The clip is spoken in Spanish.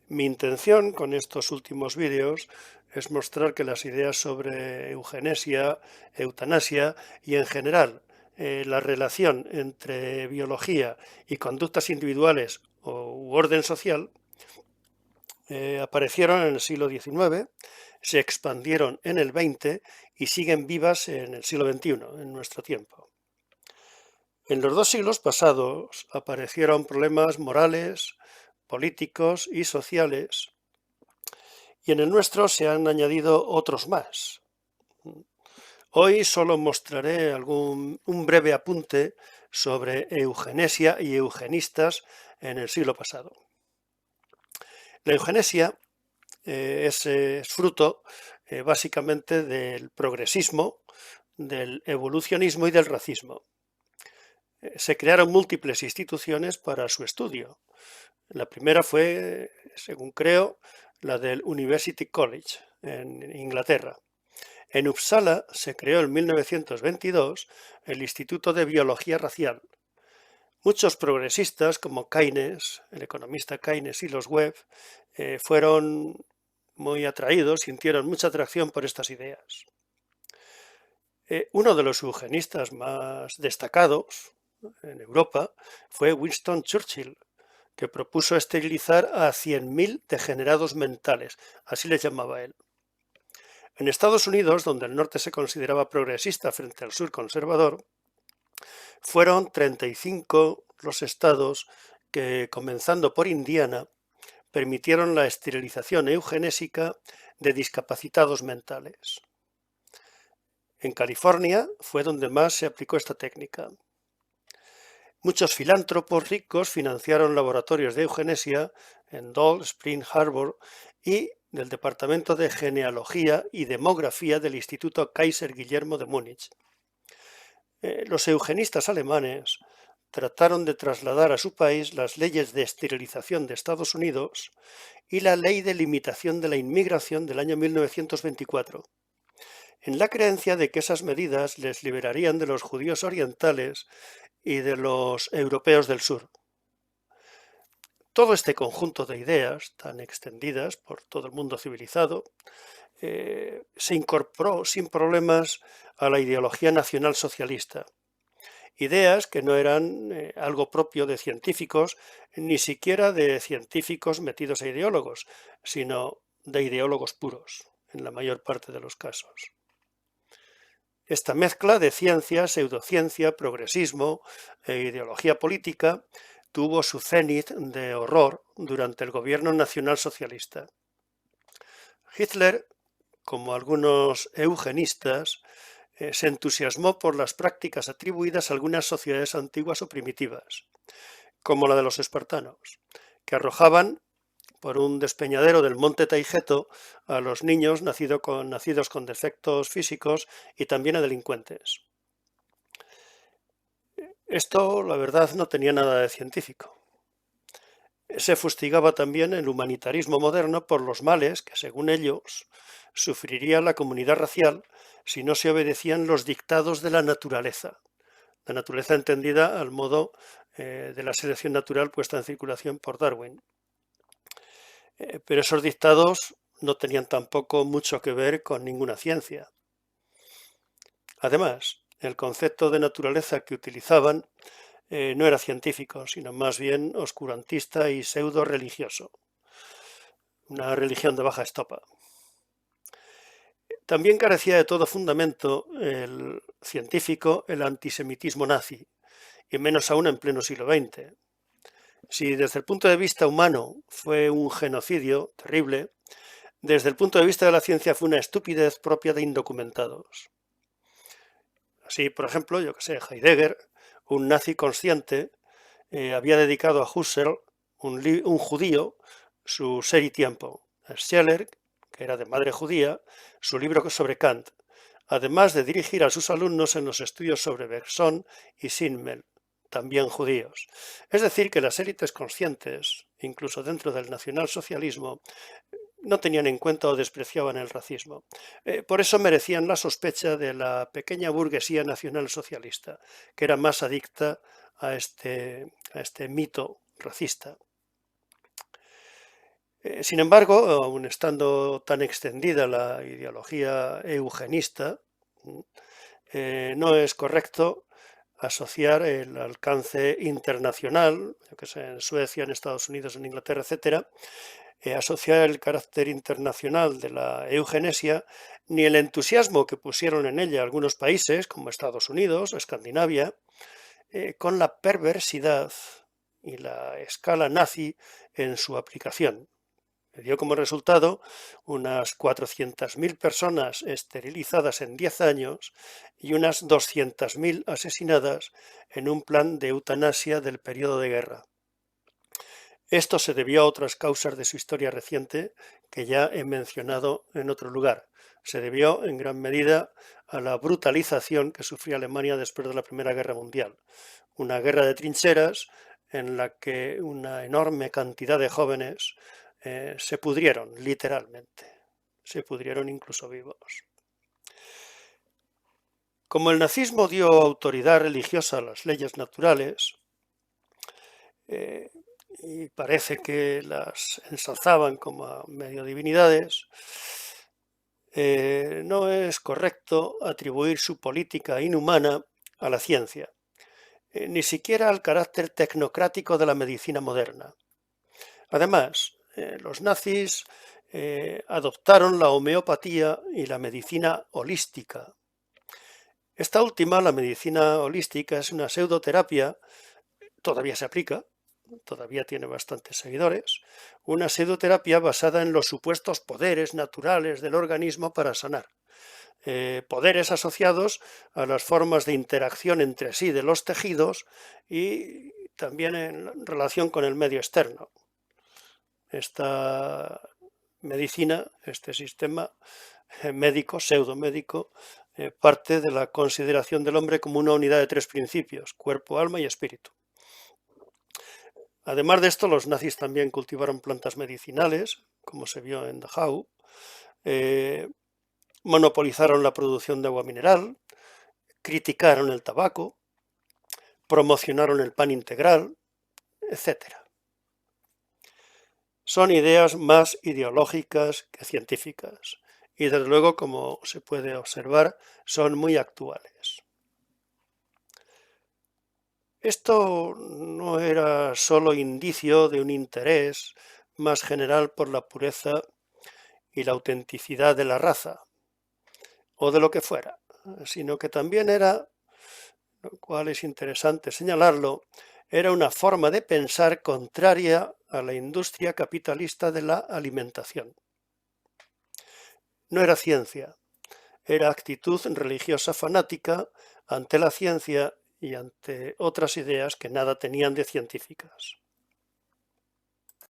Mi intención con estos últimos vídeos es mostrar que las ideas sobre eugenesia, eutanasia y en general la relación entre biología y conductas individuales u orden social aparecieron en el siglo XIX, se expandieron en el XX y siguen vivas en el siglo XXI, en nuestro tiempo. En los dos siglos pasados aparecieron problemas morales, políticos y sociales, y en el nuestro se han añadido otros más. Hoy solo mostraré un breve apunte sobre eugenesia y eugenistas en el siglo pasado. La eugenesia es fruto básicamente del progresismo, del evolucionismo y del racismo. Se crearon múltiples instituciones para su estudio. La primera fue, según creo, la del University College en Inglaterra. En Uppsala se creó en 1922 el Instituto de Biología Racial. Muchos progresistas como Keynes, el economista Keynes y los Webb, fueron muy atraídos, sintieron mucha atracción por estas ideas. Uno de los eugenistas más destacados en Europa fue Winston Churchill, que propuso esterilizar a 100.000 degenerados mentales, así les llamaba él. En Estados Unidos, donde el norte se consideraba progresista frente al sur conservador, fueron 35 los estados que, comenzando por Indiana, permitieron la esterilización eugenésica de discapacitados mentales. En California fue donde más se aplicó esta técnica. Muchos filántropos ricos financiaron laboratorios de eugenesia en Dole, Spring Harbor y del Departamento de Genealogía y Demografía del Instituto Kaiser Guillermo de Múnich. Los eugenistas alemanes trataron de trasladar a su país las leyes de esterilización de Estados Unidos y la ley de limitación de la inmigración del año 1924, en la creencia de que esas medidas les liberarían de los judíos orientales y de los europeos del sur. Todo este conjunto de ideas tan extendidas por todo el mundo civilizado se incorporó sin problemas a la ideología nacional socialista. Ideas que no eran algo propio de científicos, ni siquiera de científicos metidos a ideólogos, sino de ideólogos puros, en la mayor parte de los casos. Esta mezcla de ciencia, pseudociencia, progresismo e ideología política tuvo su cenit de horror durante el gobierno nacionalsocialista. Hitler, como algunos eugenistas, se entusiasmó por las prácticas atribuidas a algunas sociedades antiguas o primitivas, como la de los espartanos, que arrojaban por un despeñadero del monte Taigeto a los niños nacidos con defectos físicos y también a delincuentes. Esto, la verdad, no tenía nada de científico. Se fustigaba también el humanitarismo moderno por los males que, según ellos, sufriría la comunidad racial si no se obedecían los dictados de la naturaleza entendida al modo de la selección natural puesta en circulación por Darwin. Pero esos dictados no tenían tampoco mucho que ver con ninguna ciencia. Además, el concepto de naturaleza que utilizaban no era científico, sino más bien oscurantista y pseudo-religioso, una religión de baja estopa. También carecía de todo fundamento el científico el antisemitismo nazi, y menos aún en pleno siglo XX. Si desde el punto de vista humano fue un genocidio terrible, desde el punto de vista de la ciencia fue una estupidez propia de indocumentados. Así, por ejemplo, Heidegger, un nazi consciente, había dedicado a Husserl, un judío, su Ser y Tiempo. Scheller, que era de madre judía, su libro sobre Kant, además de dirigir a sus alumnos en los estudios sobre Bergson y Simmel, también judíos. Es decir, que las élites conscientes, incluso dentro del nacionalsocialismo, no tenían en cuenta o despreciaban el racismo. Por eso merecían la sospecha de la pequeña burguesía nacionalsocialista, que era más adicta a este mito racista. Sin embargo, aun estando tan extendida la ideología eugenista, no es correcto asociar el alcance internacional, yo que sé, en Suecia, en Estados Unidos, en Inglaterra, etcétera, asociar el carácter internacional de la eugenesia ni el entusiasmo que pusieron en ella algunos países como Estados Unidos o Escandinavia con la perversidad y la escala nazi en su aplicación. Dio como resultado unas 400.000 personas esterilizadas en 10 años y unas 200.000 asesinadas en un plan de eutanasia del periodo de guerra. Esto se debió a otras causas de su historia reciente que ya he mencionado en otro lugar. Se debió en gran medida a la brutalización que sufrió Alemania después de la Primera Guerra Mundial. Una guerra de trincheras en la que una enorme cantidad de jóvenes se pudrieron, literalmente. Se pudrieron incluso vivos. Como el nazismo dio autoridad religiosa a las leyes naturales, y parece que las ensalzaban como medio divinidades, no es correcto atribuir su política inhumana a la ciencia, ni siquiera al carácter tecnocrático de la medicina moderna. Además, los nazis adoptaron la homeopatía y la medicina holística. Esta última, la medicina holística, es una pseudoterapia, todavía se aplica, todavía tiene bastantes seguidores, una pseudoterapia basada en los supuestos poderes naturales del organismo para sanar. Poderes asociados a las formas de interacción entre sí de los tejidos y también en relación con el medio externo. Esta medicina, este sistema médico, pseudomédico, parte de la consideración del hombre como una unidad de 3 principios, cuerpo, alma y espíritu. Además de esto, los nazis también cultivaron plantas medicinales, como se vio en Dachau, monopolizaron la producción de agua mineral, criticaron el tabaco, promocionaron el pan integral, etc. Son ideas más ideológicas que científicas y desde luego, como se puede observar, son muy actuales. Esto no era solo indicio de un interés más general por la pureza y la autenticidad de la raza, o de lo que fuera, sino que también era, lo cual es interesante señalarlo, era una forma de pensar contraria a la industria capitalista de la alimentación. No era ciencia, era actitud religiosa fanática ante la ciencia y ante otras ideas que nada tenían de científicas.